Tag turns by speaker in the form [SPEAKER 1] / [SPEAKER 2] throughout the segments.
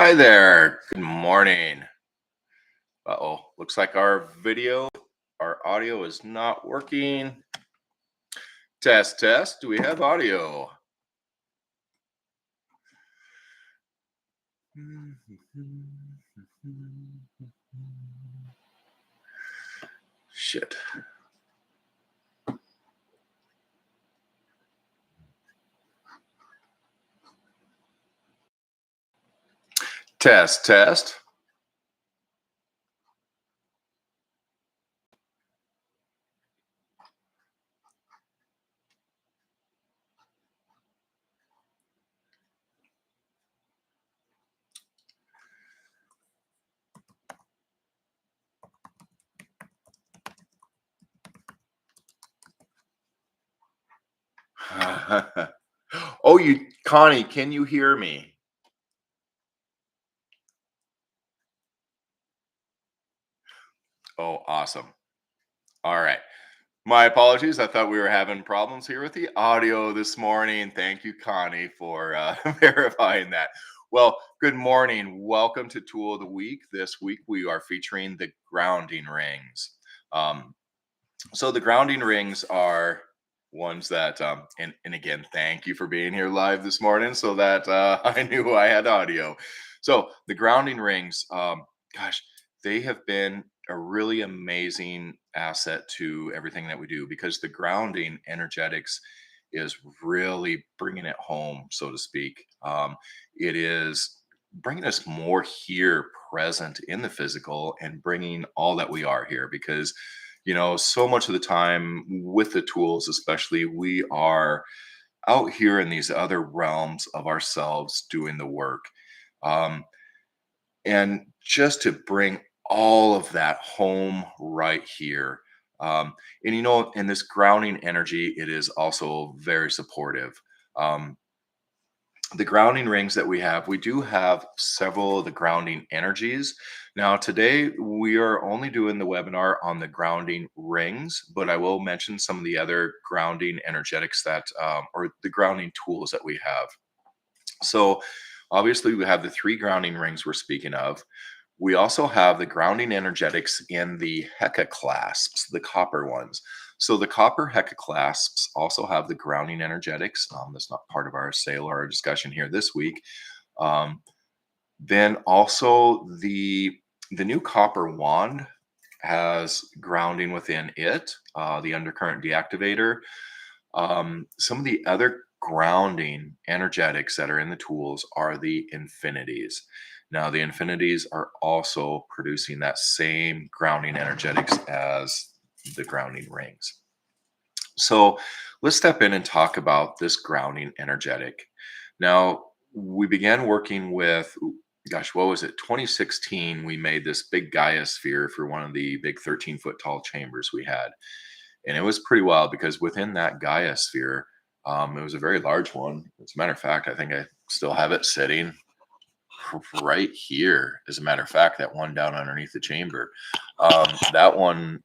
[SPEAKER 1] Hi there. Good morning. Uh-oh. Looks like our audio is not working. Test, test. Do we have audio? Shit. Test, test. Oh, Connie, can you hear me? Oh, awesome. All right. My apologies. I thought we were having problems here with the audio this morning. Thank you, Connie, for verifying that. Well, good morning. Welcome to Tool of the Week. This week we are featuring the grounding rings. Um, so the grounding rings are ones that, and again, thank you for being here live this morning so that I knew I had audio. So the grounding rings, gosh, they have been a really amazing asset to everything that we do because the grounding energetics is really bringing it home, so to speak. It is bringing us more here present in the physical and bringing all that we are here because so much of the time with the tools especially we are out here in these other realms of ourselves doing the work. um, and just to bring all of that home right here. And in this grounding energy it is also very supportive. um, the grounding rings that we do have several of the grounding energies. Now, today we are only doing the webinar on the grounding rings, but I will mention some of the other grounding energetics or the grounding tools that we have. So, obviously, we have the three grounding rings we're speaking of. We also have the grounding energetics in the Heka clasps, the copper ones. So the copper Heka clasps also have the grounding energetics. That's not part of our sale or our discussion here this week. Um, then also the new copper wand has grounding within it, the undercurrent deactivator. Some of the other grounding energetics that are in the tools are the infinities. Now, the infinities are also producing that same grounding energetics as the grounding rings. So let's step in and talk about this grounding energetic. Now, we began working with, gosh, what was it? 2016, we made this big Gaia sphere for one of the big 13-foot tall chambers we had. And it was pretty wild because within that Gaia sphere, it was a very large one. As a matter of fact, I think I still have it sitting right here. As a matter of fact, that one down underneath the chamber, that one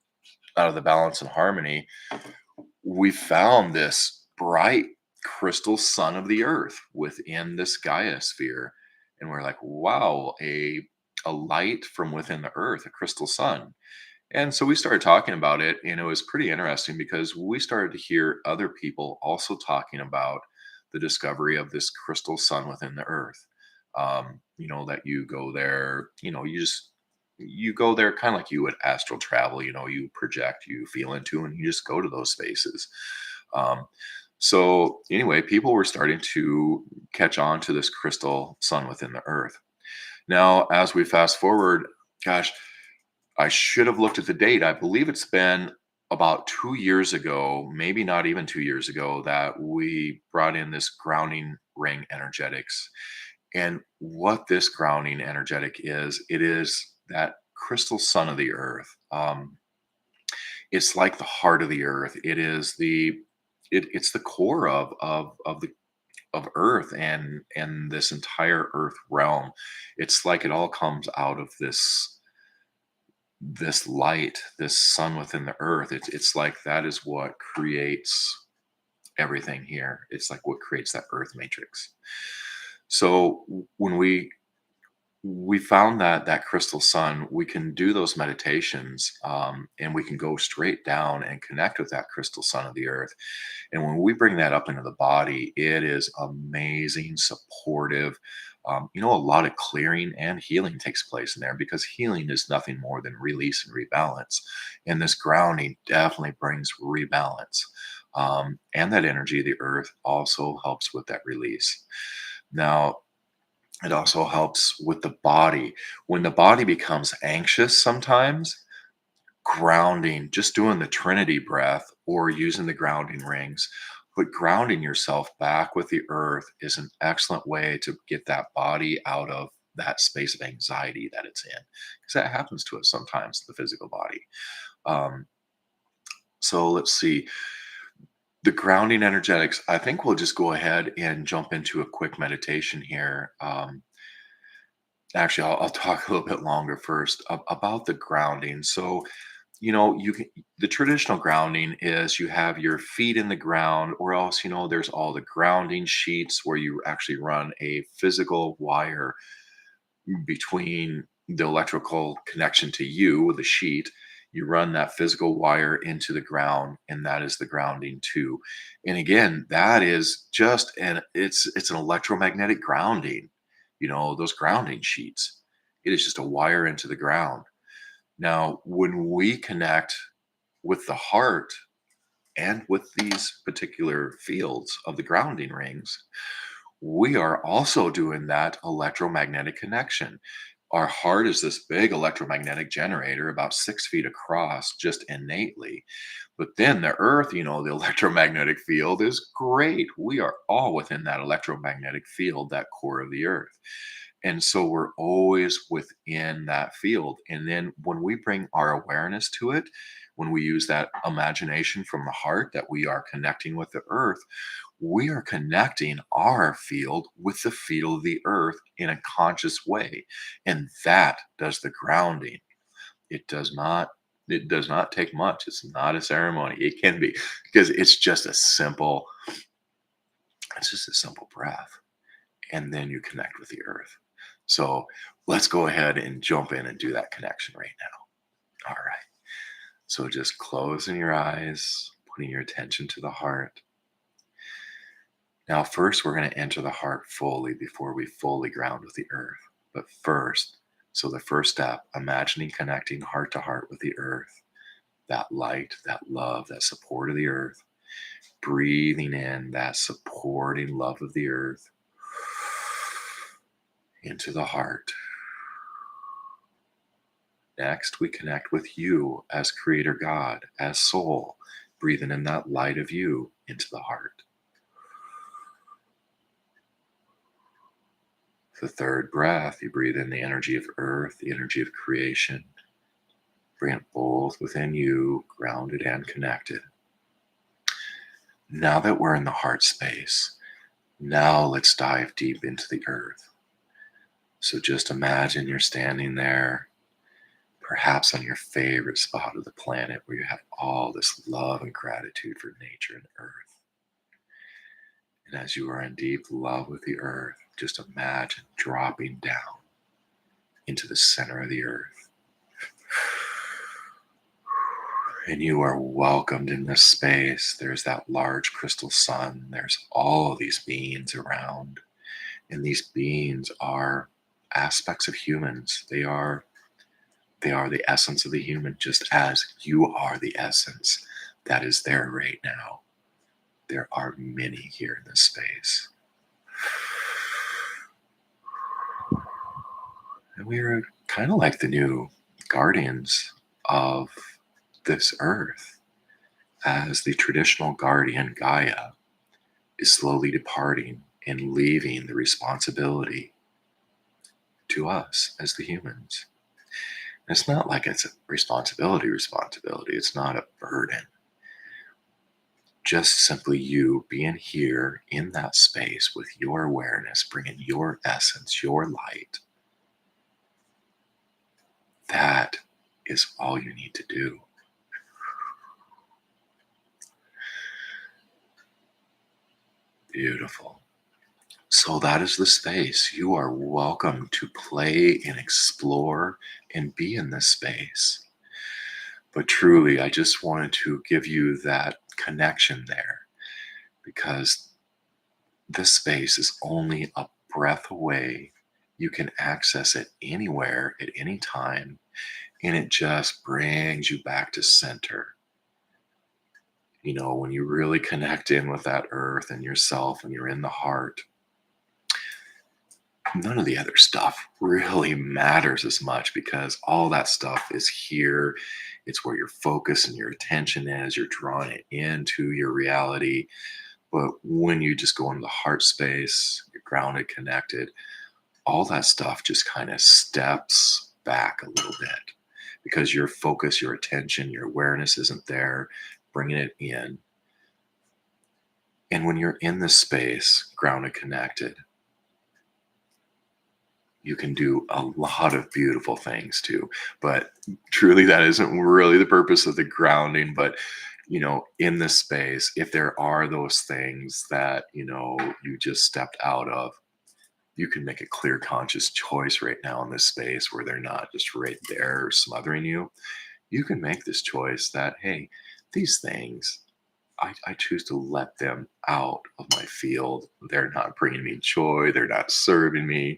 [SPEAKER 1] out of the balance and harmony, we found this bright crystal sun of the earth within this Gaia sphere. And we're like, wow, a light from within the earth, a crystal sun. And so we started talking about it, and it was pretty interesting because we started to hear other people also talking about the discovery of this crystal sun within the earth. That you go there, you go there kind of like you would astral travel, you project, you feel into, and you just go to those spaces. Um, so anyway, people were starting to catch on to this crystal sun within the earth. Now, as we fast forward, gosh, I should have looked at the date. I believe it's been about 2 years ago, maybe not even 2 years ago, that we brought in this grounding ring energetics. And what this grounding energetic is, it is that crystal sun of the earth. It's like the heart of the earth. It's the core of earth and this entire earth realm. It's like it all comes out of this light, this sun within the earth. It's like that is what creates everything here. It's like what creates that earth matrix. So when we we found that that crystal sun, we can do those meditations, and we can go straight down and connect with that crystal sun of the earth. And when we bring that up into the body, it is amazing, supportive. A lot of clearing and healing takes place in there, because healing is nothing more than release and rebalance. And this grounding definitely brings rebalance. And that energy of the earth also helps with that release. Now, it also helps with the body. When the body becomes anxious sometimes, grounding, just doing the Trinity breath or using the grounding rings, but grounding yourself back with the earth is an excellent way to get that body out of that space of anxiety that it's in. Because that happens to us sometimes, the physical body. Um, so let's see. The grounding energetics, I think we'll just go ahead and jump into a quick meditation here. Actually, I'll talk a little bit longer first about the grounding. So, you can, the traditional grounding is you have your feet in the ground, or else, there's all the grounding sheets where you actually run a physical wire between the electrical connection to you, the sheet. You run that physical wire into the ground, and that is the grounding too. And again, that is just it's an electromagnetic grounding, those grounding sheets. It is just a wire into the ground. Now, when we connect with the heart and with these particular fields of the grounding rings, we are also doing that electromagnetic connection. Our heart is this big electromagnetic generator, about 6 feet across, just innately. But then the earth, the electromagnetic field is great. We are all within that electromagnetic field, that core of the earth. And so we're always within that field. And then when we bring our awareness to it, when we use that imagination from the heart that we are connecting with the earth, we are connecting our field with the field of the earth in a conscious way. And that does the grounding. It does not. It does not take much. It's not a ceremony. It can be, because it's just a simple breath. And then you connect with the earth. So let's go ahead and jump in and do that connection right now. All right. So just closing your eyes, putting your attention to the heart. Now, first, we're going to enter the heart fully before we fully ground with the earth. But first, so the first step, imagining connecting heart to heart with the earth, that light, that love, that support of the earth, breathing in that supporting love of the earth into the heart. Next, we connect with you as Creator God, as soul, breathing in that light of you into the heart. The third breath, you breathe in the energy of earth, the energy of creation. Bring it both within you, grounded and connected. Now that we're in the heart space, now let's dive deep into the earth. So just imagine you're standing there, perhaps on your favorite spot of the planet where you have all this love and gratitude for nature and earth. And as you are in deep love with the earth, just imagine dropping down into the center of the earth. And you are welcomed in this space. There's that large crystal sun. There's all of these beings around. And these beings are aspects of humans. They are the essence of the human, just as you are the essence that is there right now. There are many here in this space. And we are kind of like the new guardians of this earth, as the traditional guardian Gaia is slowly departing and leaving the responsibility to us as the humans. And it's not like it's a responsibility. It's not a burden. Just simply you being here in that space with your awareness, bringing your essence, your light. That is all you need to do. Beautiful. So that is the space. You are welcome to play and explore and be in this space. But truly, I just wanted to give you that connection there because this space is only a breath away. You can access it anywhere at any time, and it just brings you back to center. When you really connect in with that earth and yourself and you're in the heart, none of the other stuff really matters as much because all that stuff is here. It's where your focus and your attention is. You're drawing it into your reality. But when you just go into the heart space, you're grounded, connected, all that stuff just kind of steps back a little bit because your focus, your attention, your awareness isn't there, bringing it in. And when you're in this space, grounded, connected, you can do a lot of beautiful things too. But truly, that isn't really the purpose of the grounding. But, in this space, if there are those things that, you just stepped out of, you can make a clear, conscious choice right now in this space where they're not just right there smothering you. You can make this choice that, hey, these things, I choose to let them out of my field. They're not bringing me joy. They're not serving me.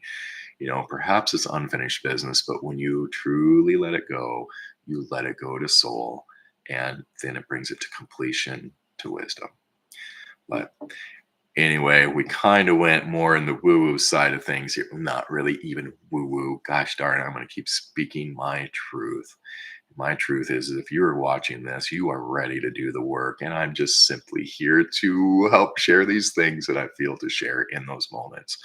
[SPEAKER 1] Perhaps it's unfinished business, but when you truly let it go, you let it go to soul, and then it brings it to completion, to wisdom. But anyway, we kind of went more in the woo woo side of things here. Not really even woo woo. Gosh darn it, I'm going to keep speaking my truth. My truth is if you are watching this, you are ready to do the work. And I'm just simply here to help share these things that I feel to share in those moments.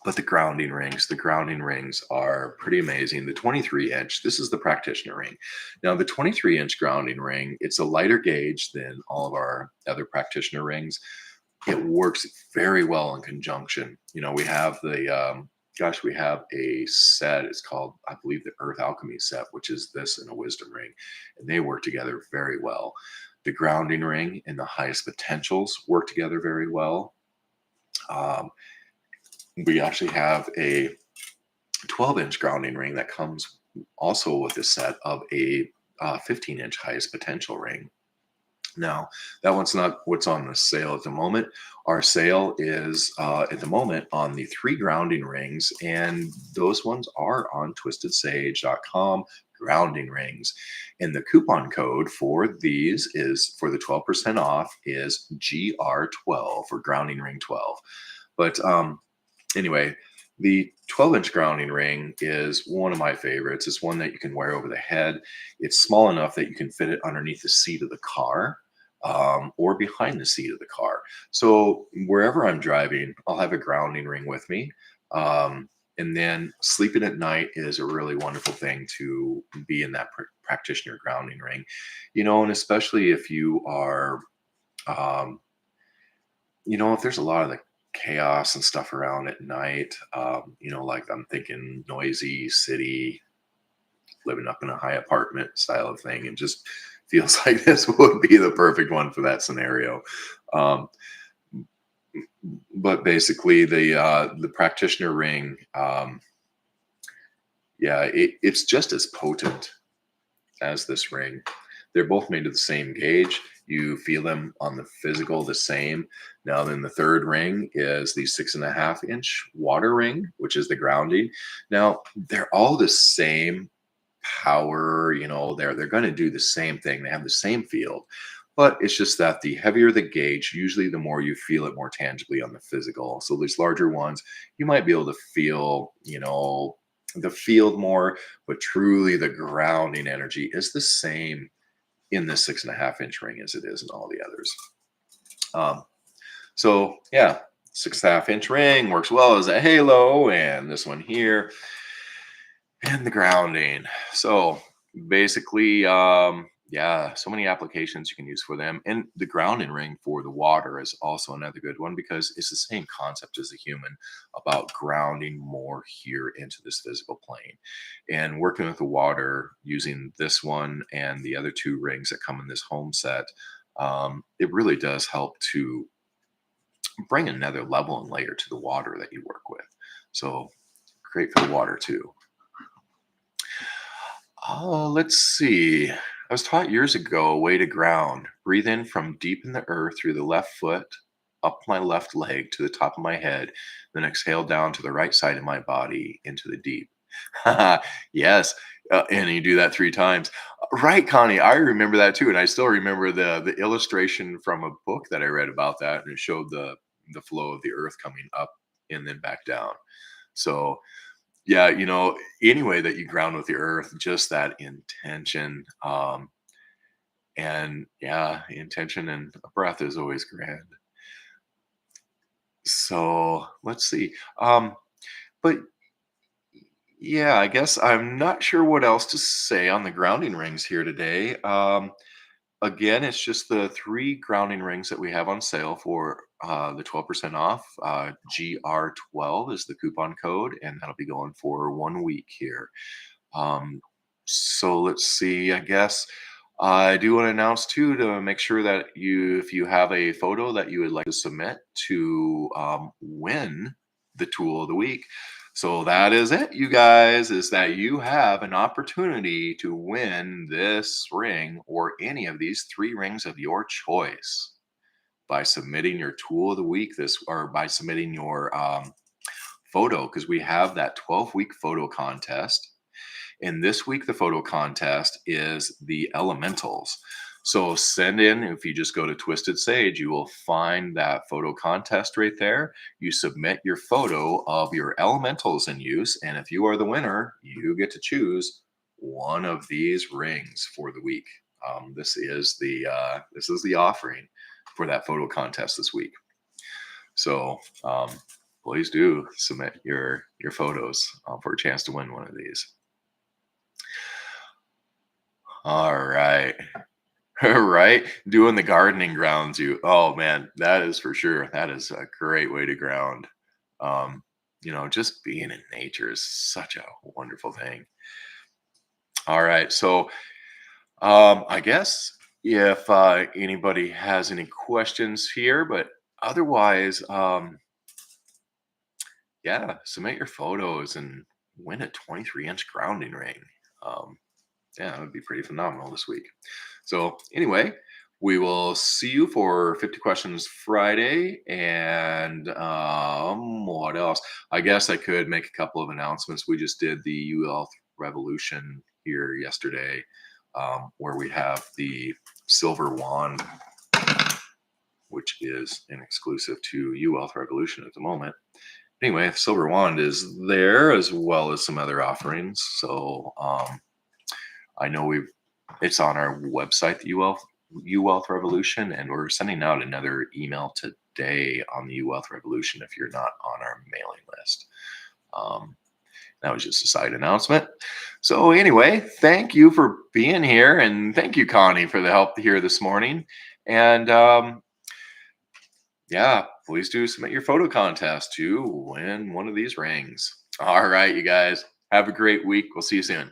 [SPEAKER 1] But the grounding rings are pretty amazing. The 23-inch, this is the practitioner ring. Now, the 23-inch grounding ring, it's a lighter gauge than all of our other practitioner rings. It works very well in conjunction. We have we have a set. It's called, I believe, the Earth Alchemy set, which is this and a wisdom ring. And they work together very well. The grounding ring and the highest potentials work together very well. We actually have a 12-inch grounding ring that comes also with a set of a 15-inch highest potential ring. Now, that one's not what's on the sale at the moment. Our sale is at the moment on the 3 grounding rings, and those ones are on Twistedsage.com grounding rings. And the coupon code for these is for the 12% off is GR12 for grounding ring 12. But anyway, the 12-inch grounding ring is one of my favorites. It's one that you can wear over the head. It's small enough that you can fit it underneath the seat of the car or behind the seat of the car. So wherever I'm driving, I'll have a grounding ring with me. And then sleeping at night is a really wonderful thing to be in that practitioner grounding ring, and especially if you are, if there's a lot of the chaos and stuff around at night, like I'm thinking noisy city, living up in a high apartment style of thing, and just feels like this would be the perfect one for that scenario. Um, but basically, the practitioner ring, it's just as potent as this ring. They're both made of the same gauge. You feel them on the physical the same. Now, then the third ring is the 6.5-inch water ring, which is the grounding. Now, they're all the same power. They're going to do the same thing. They have the same field, but it's just that the heavier the gauge, usually the more you feel it more tangibly on the physical. So these larger ones, you might be able to feel, the field more, but truly the grounding energy is the same in the 6.5-inch ring as it is in all the others. So yeah, 6.5-inch ring works well as a halo, and this one here and the grounding. So basically, so many applications you can use for them. And the grounding ring for the water is also another good one because it's the same concept as the human about grounding more here into this physical plane. And working with the water using this one and the other 2 rings that come in this home set, it really does help to bring another level and layer to the water that you work with. So great for the water too. Oh, let's see. I was taught years ago a way to ground. Breathe in from deep in the earth through the left foot, up my left leg to the top of my head, then exhale down to the right side of my body into the deep. Yes. And you do that 3 times. Right, Connie. I remember that too. And I still remember the illustration from a book that I read about that. And it showed the flow of the earth coming up and then back down. So yeah, any way that you ground with the earth, just that intention. And yeah, intention and a breath is always grand. So let's see. But yeah, I guess I'm not sure what else to say on the grounding rings here today. Again, it's just the 3 grounding rings that we have on sale for the 12% off. GR12 is the coupon code, and that'll be going for 1 week here. So let's see. I guess I do want to announce too to make sure that if you have a photo that you would like to submit to win the tool of the week. So that is it, you guys, is that you have an opportunity to win this ring or any of these 3 rings of your choice by submitting your tool of the week or by submitting your photo, because we have that 12-week photo contest. And this week, the photo contest is the elementals. So send in, if you just go to Twisted Sage, you will find that photo contest right there. You submit your photo of your elementals in use. And if you are the winner, you get to choose one of these rings for the week. This is the offering for that photo contest this week. So please do submit your photos for a chance to win one of these. All right. Right? Doing the gardening grounds oh man, that is for sure. That is a great way to ground. Just being in nature is such a wonderful thing. All right. So I guess if anybody has any questions here, but otherwise, yeah, submit your photos and win a 23-inch grounding ring. Yeah, that would be pretty phenomenal this week. So anyway, we will see you for 50 questions Friday. And what else? I guess I could make a couple of announcements. We just did the UL Revolution here yesterday, where we have the Silver Wand, which is an exclusive to UL Revolution at the moment. Anyway, Silver Wand is there as well as some other offerings. So I know it's on our website, the UWealth Revolution, and we're sending out another email today on the UWealth Revolution if you're not on our mailing list. That was just a side announcement. So anyway, thank you for being here, and thank you, Connie, for the help here this morning. And yeah, please do submit your photo contest to win one of these rings. All right, you guys, have a great week. We'll see you soon.